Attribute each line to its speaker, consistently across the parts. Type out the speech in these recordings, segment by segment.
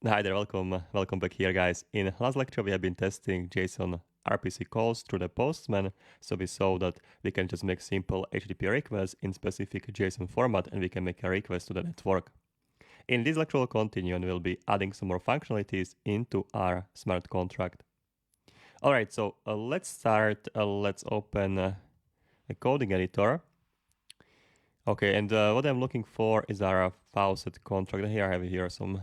Speaker 1: Hi there, welcome back here, guys. In last lecture, we have been testing JSON RPC calls through the Postman. So we saw that we can just make simple HTTP requests in specific JSON format, and we can make a request to the network. In this lecture, we'll continue and we'll be adding some more functionalities into our smart contract. All right, so let's start. Let's open a coding editor. Okay, and what I'm looking for is our faucet contract. Here I have here some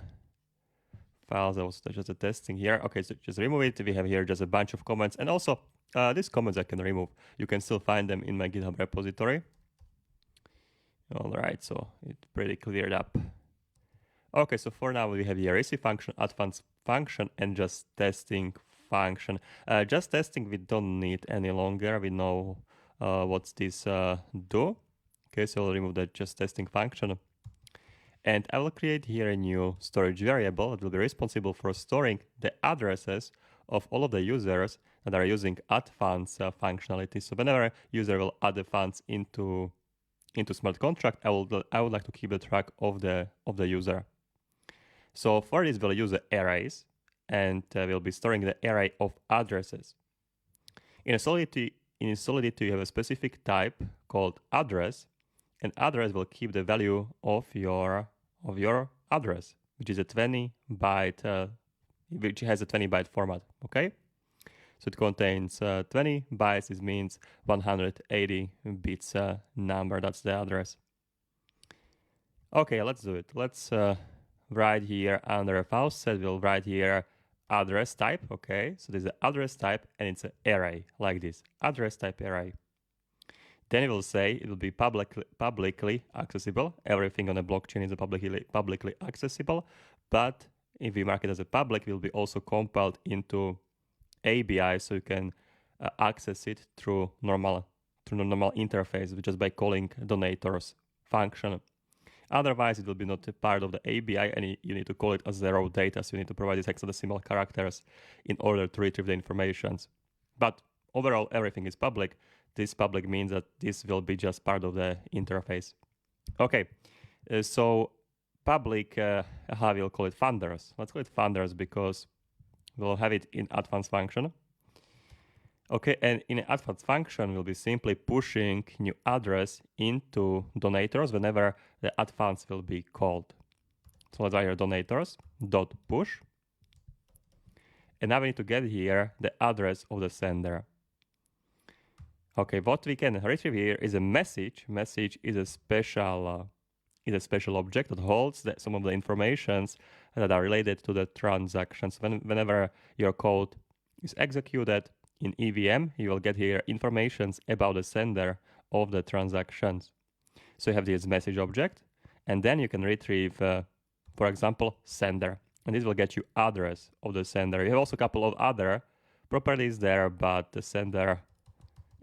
Speaker 1: files. I was just a testing here. Okay, so just remove it. We have here just a bunch of comments, and also these comments I can remove. You can still find them in my GitHub repository. All right, so it's pretty cleared up. Okay, so for now we have here receive function, advanced function, and just testing function. Just testing we don't need any longer. We know what's this do. Okay, so I'll remove that just testing function. And I will create here a new storage variable that will be responsible for storing the addresses of all of the users that are using add funds functionality. So whenever a user will add the funds into smart contract, I would like to keep the track of the user. So for this, we'll use the arrays, and we'll be storing the array of addresses. In Solidity, you have a specific type called address, and address will keep the value of your address, which is a 20 byte, which has a 20 byte format. Okay, so it contains 20 bytes. This means 180 bits number. That's the address. Okay, let's do it. Let's write here under a faucet. We'll write here address type. Okay, so there's an address type, and it's an array like this. Address type array. Then it will say it will be publicly accessible. Everything on the blockchain is publicly accessible. But if we mark it as a public, it will be also compiled into ABI, so you can access it through normal interface, which is by calling donators function. Otherwise, it will be not a part of the ABI, and you need to call it as raw data. So you need to provide these hexadecimal characters in order to retrieve the information. But overall, everything is public. This public means that this will be just part of the interface. Okay, so public, how we'll call it funders. Let's call it funders because we'll have it in advanced function. Okay, and in advanced function, we'll be simply pushing new address into donators whenever the advanced will be called. So let's write here donators dot push. And now we need to get here the address of the sender. Okay, what we can retrieve here is a message. Message is a special object that holds some of the informations that are related to the transactions. Whenever your code is executed in EVM, you will get here informations about the sender of the transactions. So you have this message object, and then you can retrieve, for example, sender, and this will get you address of the sender. You have also a couple of other properties there, but the sender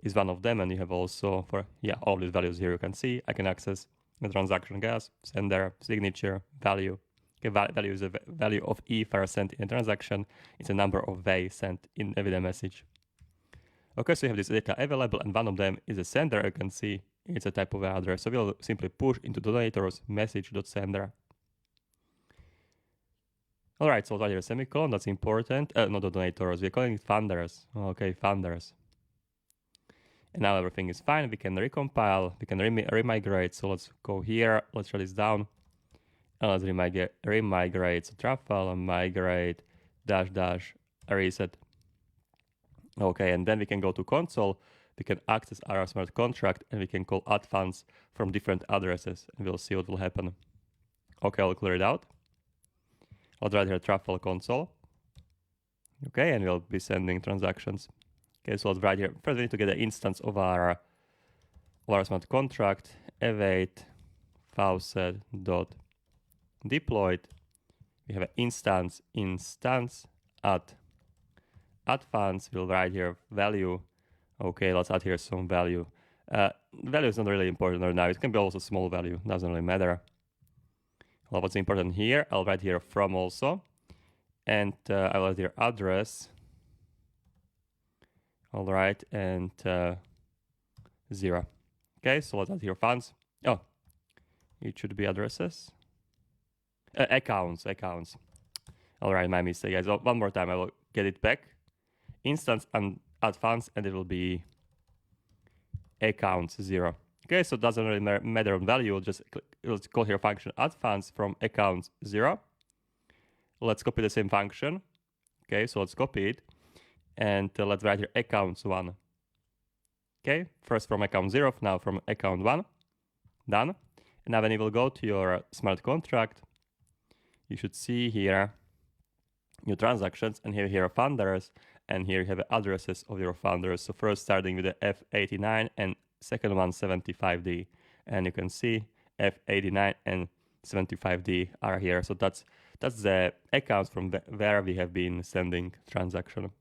Speaker 1: is one of them, and you have also for all these values here. You can see I can access the transaction gas, sender, signature, value. Okay, value is a value of ether sent in a transaction. It's a number of way sent in with a message. Okay, so you have this data available, and one of them is a sender. You can see it's a type of address. So we'll simply push into donators message.sender. All right, so that here a semicolon. That's important. Not the donators. We're calling it funders. Okay, funders. And now everything is fine. We can recompile, we can remigrate. So let's go here, let's shut this down. And let's remigrate. So truffle, migrate, -- reset. Okay, and then we can go to console. We can access our smart contract, and we can call add funds from different addresses, and we'll see what will happen. Okay, I'll clear it out. I'll write here truffle console. Okay, and we'll be sending transactions. Okay, so let's write here. First, we need to get an instance of our smart contract, await faucet.deployed. We have an instance add funds. We'll write here value. Okay, let's add here some value. Value is not really important right now. It can be also small value. Doesn't really matter. Well, what's important here? I'll write here from also, and I'll write here address. All right, and 0. Okay, so let's add here funds. Oh, it should be addresses. Accounts. All right, my mistake, guys. One more time, I will get it back. Instance and add funds, and it will be account 0. Okay, so it doesn't really matter on value. Let's call here function add funds from account 0. Let's copy the same function. Okay, so let's copy it, and let's write here accounts 1. Okay, first from account 0, now from account 1. Done. And now when you will go to your smart contract, you should see here your transactions, and here are funders, and here you have the addresses of your funders. So first starting with the F89 and second one 75D, and you can see F89 and 75D are here. So that's the accounts from where we have been sending transaction.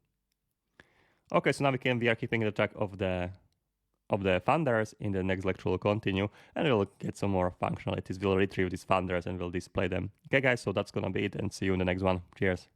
Speaker 1: Okay, so now we are keeping the track of the funders. In the next lecture we'll continue and we'll get some more functionalities. We'll retrieve these funders and we'll display them. Okay guys, so that's gonna be it, and see you in the next one. Cheers.